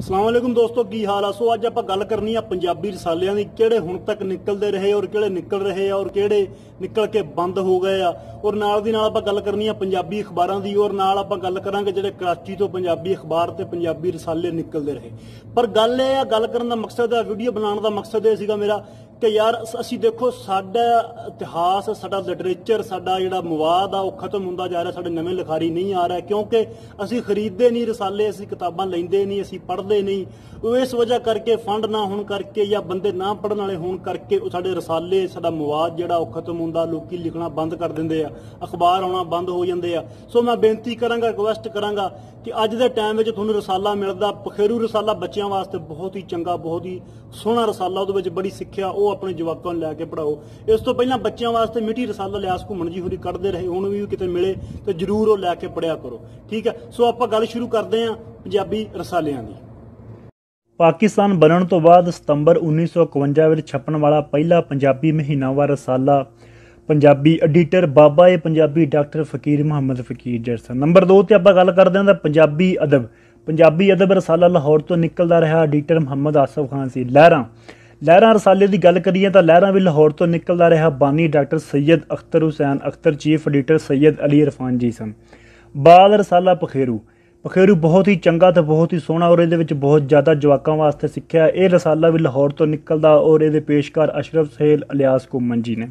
अस्सलाम वालेकुम दोस्तों, की हाल है। सो अज आप गल करनी है पंजाबी रसालियां दी, किहड़े हुण तक निकलते रहे और किहड़े निकल रहे हैं और किहड़े निकल के बंद हो गए आ। और नाल दी नाल आपां गल करनी है पंजाबी अखबारां दी और नाल आपां गल करांगे जिहड़े कराची तो पंजाबी अखबार ते पंजाबी रसाले निकलते रहे। पर गल ये आ, गल करन दा मकसद है, वीडियो बनाने दा मकसद ये सीगा मेरा कि यार असी देखो साडा इतिहास, साडा लिटरेचर, साडा जिहड़ा मवाद आ वो खत्म हुंदा जा रहा। साडे नवें लिखारी नहीं आ रहा क्योंकि असी खरीदते नहीं रसाले, असी किताबां लैंदे नहीं, असी पढ़ते नहीं। इस वजह करके फंड ना होने करके या बंदे ना पढ़ने वाले होने करके साडे रसाले, साडा मवाद जिहड़ा वो खत्म हुंदा, लोकी लिखना बंद कर दिंदे आ, अखबार आउणा बंद हो जांदे आ। सो मैं बेनती करांगा, रिक्वेस्ट करांगा कि अज दे टाइम विच तुहानूं रसाला मिलदा, पखेरू रसाला बच्चों वास्ते बहुत ही चंगा, बहुत ही सोहना रसाला, उहदे विच बड़ी सिक्ख्या, वो अपने जवाकां नूं लैके पढ़ाओ। इस तो पहलां बच्चों वास्ते मिठी रसाला लियास घुमण जी होरी कढ़दे रहे, हुण भी किते मिले तो जरूर वो लैके पढ़िया करो, ठीक है। सो आपां गल शुरू करदे हां पंजाबी रसालियां दी। पाकिस्तान बनने तो बाद सितंबर 1951 ਵਿੱਚ ਛਪਣ ਵਾਲਾ ਪਹਿਲਾ ਪੰਜਾਬੀ ਮਹੀਨਾਵਾਰ ਰਸਾਲਾ ਪੰਜਾਬੀ ਐਡੀਟਰ ਬਾਬਾ ਏ ਪੰਜਾਬੀ ਡਾਕਟਰ ਫਕੀਰ ਮੁਹੰਮਦ ਫਕੀਰ ਜੱਟ। ਨੰਬਰ 2 ਤੇ ਆਪਾਂ ਗੱਲ ਕਰਦੇ ਹਾਂ ਤਾਂ ਪੰਜਾਬੀ ਅਦਬ ਰਸਾਲਾ ਲਾਹੌਰ ਤੋਂ ਨਿਕਲਦਾ ਰਿਹਾ, ਐਡੀਟਰ ਮੁਹੰਮਦ ਆਸਫ ਖਾਨ ਸੀ। ਲਹਿਰਾਂ ਰਸਾਲੇ ਦੀ ਗੱਲ ਕਰੀਏ ਤਾਂ ਲਹਿਰਾਂ ਵੀ ਲਾਹੌਰ ਤੋਂ ਨਿਕਲਦਾ ਰਿਹਾ, ਬਾਨੀ doctor Syed Akhtar Hussain Akhtar, chief editor Syed Ali Irfan ji ਸਨ। ਬਾਲ ਰਸਾਲਾ ਪਖੇਰੂ ਬਹੁਤ ਹੀ ਚੰਗਾ ਤੇ ਬਹੁਤ ਹੀ ਸੋਹਣਾ ਔਰ ਇਹਦੇ ਵਿੱਚ ਬਹੁਤ ਜ਼ਿਆਦਾ ਜਵਾਕਾਂ ਵਾਸਤੇ ਸਿੱਖਿਆ। ਇਹ ਰਸਾਲਾ ਵੀ ਲਾਹੌਰ ਤੋਂ ਨਿਕਲਦਾ ਔਰ ਇਹਦੇ ਪੇਸ਼ਕਾਰ ਅਸ਼ਰਫ ਸਹੇਲ ਅਲਿਆਸ ਘੁੰਮਣ ਜੀ ਨੇ।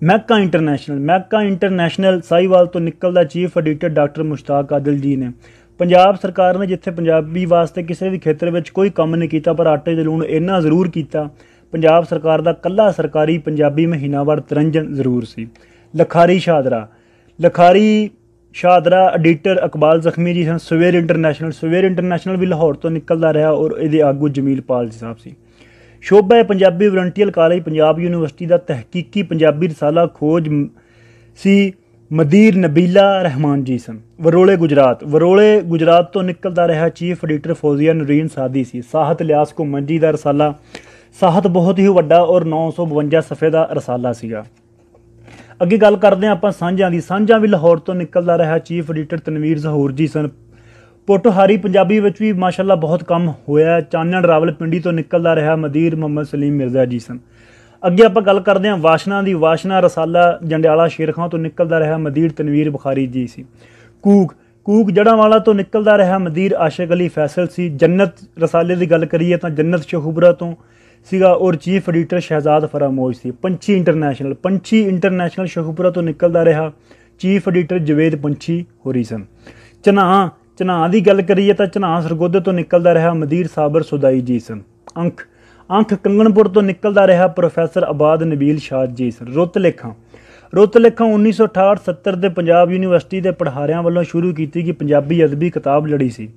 ਮੈਕਾ ਇੰਟਰਨੈਸ਼ਨਲ ਸਾਹੀਵਾਲ ਤੋਂ ਨਿਕਲਦਾ, chief editor doctor Mushtaq Adil ਜੀ ਨੇ। ਪੰਜਾਬ ਸਰਕਾਰ ਨੇ ਜਿੱਥੇ ਪੰਜਾਬੀ ਵਾਸਤੇ ਕਿਸੇ ਵੀ ਖੇਤਰ ਵਿੱਚ ਕੋਈ ਕੰਮ ਨਹੀਂ ਕੀਤਾ, ਪਰ ਆਟੇ ਦੇ ਲੂਣ ਇੰਨਾ ਜ਼ਰੂਰ ਕੀਤਾ। ਪੰਜਾਬ ਸਰਕਾਰ ਦਾ ਕੱਲਾ ਸਰਕਾਰੀ ਪੰਜਾਬੀ ਮਹੀਨਾਵਾਰ ਤਰੰਜਨ ਜ਼ਰੂਰ ਸੀ। ਲਖਾਰੀ ਸ਼ਾਦਰਾ ਐਡੀਟਰ ਇਕਬਾਲ ਜ਼ਖਮੀ ਜੀ ਸਨ। ਸਵੇਰ ਇੰਟਰਨੈਸ਼ਨਲ ਵੀ ਲਾਹੌਰ ਤੋਂ ਨਿਕਲਦਾ ਰਿਹਾ ਔਰ ਇਹਦੇ ਆਗੂ ਜਮੀਲ ਪਾਲ ਜੀ ਸਾਹਿਬ ਸੀ। ਸ਼ੋਭਾ Punjabi volunteer college Punjab university ਦਾ ਤਹਿਕੀਕੀ ਪੰਜਾਬੀ ਰਸਾਲਾ ਖੋਜ ਸੀ, ਮਦੀਰ ਨਬੀਲਾ ਰਹਿਮਾਨ ਜੀ ਸਨ। ਵਰੋਲੇ ਗੁਜਰਾਤ ਤੋਂ ਨਿਕਲਦਾ ਰਿਹਾ, ਚੀਫ ਐਡੀਟਰ ਫੌਜ਼ੀਆ ਨੂਰੀਨ ਸਾਦੀ ਸੀ। ਸਾਹਤ ਲਿਆਸ ਘੁੰਮਣ ਜੀ ਦਾ ਰਸਾਲਾ, ਸਾਹਤ ਬਹੁਤ ਹੀ ਵੱਡਾ ਔਰ 952 ਸਫ਼ੇ ਦਾ ਰਸਾਲਾ ਸੀਗਾ। ਅੱਗੇ ਗੱਲ ਕਰਦੇ ਹਾਂ ਆਪਾਂ ਸਾਂਝਾਂ ਵੀ ਲਾਹੌਰ ਤੋਂ ਨਿਕਲਦਾ ਰਿਹਾ, ਚੀਫ ਐਡੀਟਰ ਤਨਵੀਰ ਜ਼ਹੂਰ ਜੀ ਸਨ। ਪੋਟੋਹਾਰੀ ਪੰਜਾਬੀ ਵਿੱਚ ਵੀ ਮਾਸ਼ਾਅੱਲਾ ਬਹੁਤ ਕੰਮ ਹੋਇਆ। ਚਾਨਣ ਰਾਵਲਪਿੰਡੀ ਤੋਂ ਨਿਕਲਦਾ ਰਿਹਾ, ਮਦੀਰ ਮੁਹੰਮਦ ਸਲੀਮ ਮਿਰਜ਼ਾ ਜੀ ਸਨ। ਅੱਗੇ ਆਪਾਂ ਗੱਲ ਕਰਦੇ ਹਾਂ ਵਾਸ਼ਨਾ ਰਸਾਲਾ ਜੰਡਿਆਲਾ ਸ਼ੇਰ ਖਾਂ ਤੋਂ ਨਿਕਲਦਾ ਰਿਹਾ, ਮਦੀਰ ਤਨਵੀਰ ਬੁਖਾਰੀ ਜੀ ਸੀ। ਕੂਕ ਜੜ੍ਹਾਂਵਾਲਾ ਤੋਂ ਨਿਕਲਦਾ ਰਿਹਾ, ਮਦੀਰ ਆਸ਼ਿਕ ਅਲੀ ਫੈਸਲ ਸੀ। ਜੰਨਤ ਰਸਾਲੇ ਦੀ ਗੱਲ ਕਰੀਏ ਤਾਂ ਜੰਨਤ ਸ਼ਹੂਬਰਾ ਤੋਂ ਸੀਗਾ ਔਰ ਚੀਫ ਐਡੀਟਰ ਸ਼ਹਿਜ਼ਾਦ ਫਰਾਮੋਸ਼ ਸੀ। ਪੰਛੀ ਇੰਟਰਨੈਸ਼ਨਲ ਸ਼ਹੂਪੁਰਾ ਤੋਂ ਨਿਕਲਦਾ ਰਿਹਾ, ਚੀਫ ਐਡੀਟਰ ਜਵੇਦ ਪੰਛੀ ਹੋਰੀ ਸਨ। ਚਨਾਹ ਦੀ ਗੱਲ ਕਰੀਏ ਤਾਂ ਚਨਾਹ ਸਰਗੋਧੇ ਤੋਂ ਨਿਕਲਦਾ ਰਿਹਾ, ਮਦੀਰ ਸਾਬਰ ਸੁਦਾਈ ਜੀ ਸਨ। ਅੰਖ ਕੰਗਣਪੁਰ ਤੋਂ ਨਿਕਲਦਾ ਰਿਹਾ, ਪ੍ਰੋਫੈਸਰ ਆਬਾਦ ਨਬੀਲ ਸ਼ਾਦ ਜੀ ਸਨ। ਰੁੱਤ ਲੇਖਾਂ 1968-70 ਦੇ ਪੰਜਾਬ ਯੂਨੀਵਰਸਿਟੀ ਦੇ ਪੜ੍ਹਾਰਿਆਂ ਵੱਲੋਂ ਸ਼ੁਰੂ ਕੀਤੀ ਗਈ ਪੰਜਾਬੀ ਅਦਬੀ ਕਿਤਾਬ ਲੜੀ ਸੀ।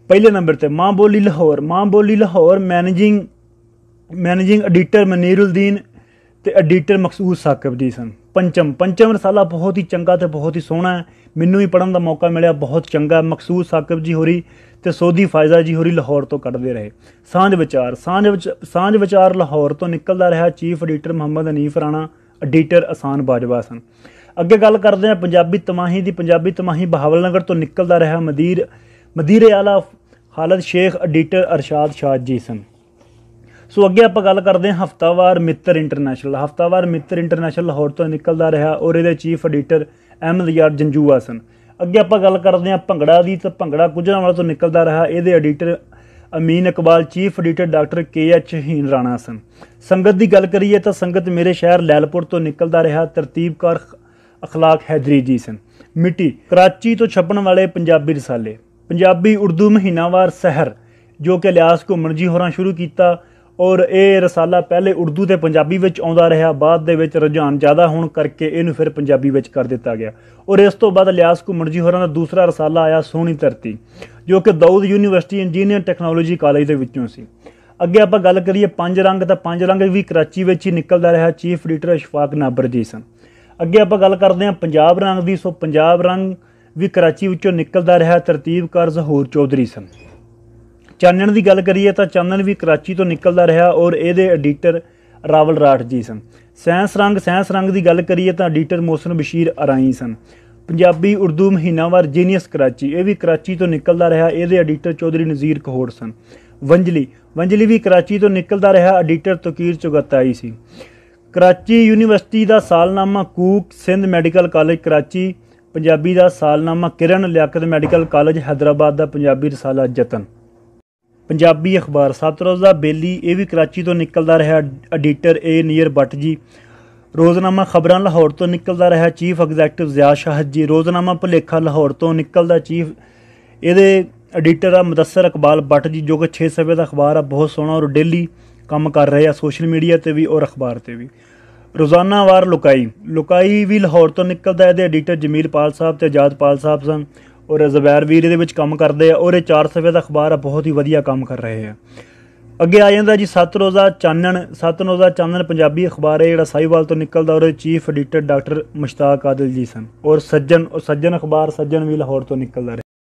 ਪਹਿਲੇ ਨੰਬਰ ਤੇ ਮਾਂ ਬੋਲੀ ਲਾਹੌਰ ਮੈਨੇਜਿੰਗ ਐਡੀਟਰ ਮਨੀਰੁਲਦੀਨ ਤੇ ਐਡੀਟਰ ਮਕਸੂਦ ਸਾਕਿਬ ਜੀ ਸਨ। ਪੰਚਮ ਰਸਾਲਾ ਬਹੁਤ ਹੀ ਚੰਗਾ ਤੇ ਬਹੁਤ ਹੀ ਸੋਹਣਾ ਹੈ, ਮੈਨੂੰ ਵੀ ਪੜ੍ਹਨ ਦਾ ਮੌਕਾ ਮਿਲਿਆ, ਬਹੁਤ ਚੰਗਾ। ਮਕਸੂਦ ਸਾਕਿਬ ਜੀ ਹੋਰੀ ਤੇ ਸੋਦੀ ਫਾਇਜ਼ਾ ਜੀ ਹੋਰੀ ਲਾਹੌਰ ਤੋਂ ਕੱਢਦੇ ਰਹੇ। ਸਾਂਝ ਵਿਚਾਰ ਲਾਹੌਰ ਤੋਂ ਨਿਕਲਦਾ ਰਿਹਾ, chief editor Muhammad Hanif Rana, editor Ahsan Bajwa ਸਨ। ਅੱਗੇ ਗੱਲ ਕਰਦੇ ਹਾਂ ਪੰਜਾਬੀ ਤਮਾਹੀ ਬਹਾਵਲਨਗਰ ਤੋਂ ਨਿਕਲਦਾ ਰਿਹਾ, ਮਦੀਰ ਆਲਾ ਖਾਲਦ ਸ਼ੇਖ, ਐਡੀਟਰ ਅਰਸ਼ਾਦ ਸ਼ਾਹ ਜੀ ਸਨ। ਸੋ ਅੱਗੇ ਆਪਾਂ ਗੱਲ ਕਰਦੇ ਹਾਂ ਹਫਤਾਵਾਰ ਮਿੱਤਰ ਇੰਟਰਨੈਸ਼ਨਲ ਲਾਹੌਰ ਤੋਂ ਨਿਕਲਦਾ ਰਿਹਾ ਔਰ ਇਹਦੇ ਚੀਫ ਐਡੀਟਰ ਅਹਿਮਦ ਯਾਰ ਜੰਜੂਆ ਸਨ। ਅੱਗੇ ਆਪਾਂ ਗੱਲ ਕਰਦੇ ਹਾਂ ਭੰਗੜਾ ਦੀ, ਤਾਂ ਭੰਗੜਾ ਗੁਜਰਾਂਵਾਲਾ ਤੋਂ ਨਿਕਲਦਾ ਰਿਹਾ, ਇਹਦੇ editor Amin Iqbal, chief editor doctor KH ਹੀਨ ਰਾਣਾ ਸਨ। ਸੰਗਤ ਦੀ ਗੱਲ ਕਰੀਏ ਤਾਂ ਸੰਗਤ ਮੇਰੇ ਸ਼ਹਿਰ ਲੈਲਪੁਰ ਤੋਂ ਨਿਕਲਦਾ ਰਿਹਾ, ਤਰਤੀਬਕਾਰ ਅਖਲਾਕ ਹੈਦਰੀ ਜੀ ਸਨ। ਮਿੱਟੀ ਕਰਾਚੀ ਤੋਂ ਛਪਣ ਵਾਲੇ ਪੰਜਾਬੀ ਰਸਾਲੇ, ਪੰਜਾਬੀ ਉਰਦੂ ਮਹੀਨਾਵਾਰ ਸਹਿਰ ਜੋ ਕਿ ਲਿਆਸ ਘੁੰਮਣ ਜੀ ਹੋਰਾਂ ਸ਼ੁਰੂ ਕੀਤਾ ਔਰ ਇਹ ਰਸਾਲਾ ਪਹਿਲੇ ਉਰਦੂ ਤੇ ਪੰਜਾਬੀ ਵਿੱਚ ਆਉਂਦਾ ਰਿਹਾ, ਬਾਅਦ ਦੇ ਵਿੱਚ ਰੁਝਾਨ ਜ਼ਿਆਦਾ ਹੋਣ ਕਰਕੇ ਇਹਨੂੰ ਫਿਰ ਪੰਜਾਬੀ ਵਿੱਚ ਕਰ ਦਿੱਤਾ ਗਿਆ ਔਰ ਇਸ ਤੋਂ ਬਾਅਦ ਲਿਆਸ ਘੁੰਮਣ ਜੀ ਹੋਰਾਂ ਦਾ ਦੂਸਰਾ ਰਸਾਲਾ ਆਇਆ, ਸੋਹਣੀ ਧਰਤੀ, ਜੋ ਕਿ Dawood university engineer technology college ਦੇ ਵਿੱਚੋਂ ਸੀ। ਅੱਗੇ ਆਪਾਂ ਗੱਲ ਕਰੀਏ ਪੰਜ ਰੰਗ ਵੀ ਕਰਾਚੀ ਵਿੱਚ ਹੀ ਨਿਕਲਦਾ ਰਿਹਾ, ਚੀਫ ਐਡੀਟਰ ਅਸ਼ਫਾਕ ਨਾਬਰ ਜੀ ਸਨ। ਅੱਗੇ ਆਪਾਂ ਗੱਲ ਕਰਦੇ ਹਾਂ ਪੰਜਾਬ ਰੰਗ ਦੀ। ਸੋ ਪੰਜਾਬ ਰੰਗ ਵੀ ਕਰਾਚੀ ਵਿੱਚੋਂ ਨਿਕਲਦਾ ਰਿਹਾ, ਤਰਤੀਬਕਾਰ ਜ਼ਹੂਰ ਚੌਧਰੀ ਸਨ। ਚਾਨਣ ਦੀ ਗੱਲ ਕਰੀਏ ਤਾਂ ਚਾਨਣ ਵੀ ਕਰਾਚੀ ਤੋਂ ਨਿਕਲਦਾ ਰਿਹਾ ਔਰ ਇਹਦੇ ਐਡੀਟਰ ਰਾਵਲ ਰਾਠ ਜੀ ਸਨ। ਸਾਇੰਸ ਰੰਗ ਦੀ ਗੱਲ ਕਰੀਏ ਤਾਂ ਐਡੀਟਰ ਮੋਹਸਨ ਬਸ਼ੀਰ ਅਰਾਈ ਸਨ। ਪੰਜਾਬੀ ਉਰਦੂ ਮਹੀਨਾਵਾਰ ਜੀਨੀਅਸ ਕਰਾਚੀ, ਇਹ ਵੀ ਕਰਾਚੀ ਤੋਂ ਨਿਕਲਦਾ ਰਿਹਾ। ਇਹਦੇ ਐਡੀਟਰ ਚੌਧਰੀ ਨਜ਼ੀਰ ਕਹੋੜ ਸਨ। ਵੰਜਲੀ ਵੀ ਕਰਾਚੀ ਤੋਂ ਨਿਕਲਦਾ ਰਿਹਾ। ਐਡੀਟਰ ਤਕੀਰ ਚੁਗਤਾਈ ਸੀ। ਕਰਾਚੀ ਯੂਨੀਵਰਸਿਟੀ ਦਾ ਸਾਲਨਾਮਾ ਕੂਕ, ਸਿੰਧ ਮੈਡੀਕਲ ਕਾਲਜ ਕਰਾਚੀ ਪੰਜਾਬੀ ਦਾ ਸਾਲਨਾਮਾ, ਕਿਰਨ ਲਿਆਕਤ ਮੈਡੀਕਲ ਕਾਲਜ ਹੈਦਰਾਬਾਦ ਦਾ ਪੰਜਾਬੀ ਰਸਾਲਾ ਜਤਨ। ਪੰਜਾਬੀ ਅਖਬਾਰ ਸਤਰੋਜ਼ਾ ਬੇਲੀ, ਇਹ ਵੀ ਕਰਾਚੀ ਤੋਂ ਨਿਕਲਦਾ ਰਿਹਾ। ਐਡੀਟਰ ਏ ਨੀਅਰ ਬੱਟ ਜੀ। ਰੋਜ਼ਨਾਮਾ ਖਬਰਾਂ ਲਾਹੌਰ ਤੋਂ ਨਿਕਲਦਾ ਰਿਹਾ। ਚੀਫ ਐਗਜ਼ੈਕਟਿਵ ਜ਼ਿਆ ਸ਼ਾਹਦ ਜੀ। ਰੋਜ਼ਨਾਮਾ ਭੁਲੇਖਾ ਲਾਹੌਰ ਤੋਂ ਨਿਕਲਦਾ। ਚੀਫ ਇਹਦੇ ਐਡੀਟਰ ਆ ਮੁਦੱਸਰ ਇਕਬਾਲ ਬੱਟ ਜੀ, ਜੋ ਕਿ 6 ਸਫ਼ੇ ਦਾ ਅਖਬਾਰ ਆ, ਬਹੁਤ ਸੋਹਣਾ ਔਰ ਡੇਲੀ ਕੰਮ ਕਰ ਰਹੇ ਆ ਸੋਸ਼ਲ ਮੀਡੀਆ ਤੇ ਵੀ ਔਰ ਅਖਬਾਰ ਤੇ ਵੀ। ਰੋਜ਼ਾਨਾ ਵਾਰ ਲੁਕਾਈ ਵੀ ਲਾਹੌਰ ਤੋਂ ਨਿਕਲਦਾ। ਇਹਦੇ ਐਡੀਟਰ ਜਮੀਲ ਪਾਲ ਸਾਹਿਬ ਤੇ ਆਜ਼ਾਦ ਪਾਲ ਸਾਹਿਬ ਸਨ ਔਰ ਜ਼ਬੈਰ ਵੀਰ ਇਹਦੇ ਵਿੱਚ ਕੰਮ ਕਰਦੇ ਆ ਔਰ ਇਹ 4 ਸਫ਼ੇ ਦਾ ਅਖਬਾਰ ਆ, ਬਹੁਤ ਹੀ ਵਧੀਆ ਕੰਮ ਕਰ ਰਹੇ ਆ। ਅੱਗੇ ਆ ਜਾਂਦਾ ਜੀ ਸਤਰੋਜ਼ਾ ਚਾਨਣ ਪੰਜਾਬੀ ਅਖਬਾਰ ਹੈ ਜਿਹੜਾ ਸਾਹੀਵਾਲ ਤੋਂ ਨਿਕਲਦਾ ਔਰ chief editor doctor Mushtaq Adil ਜੀ ਸਨ। ਔਰ ਸੱਜਣ ਅਖਬਾਰ, ਸੱਜਣ ਵੀ ਲਾਹੌਰ ਤੋਂ ਨਿਕਲਦਾ ਰਿਹਾ।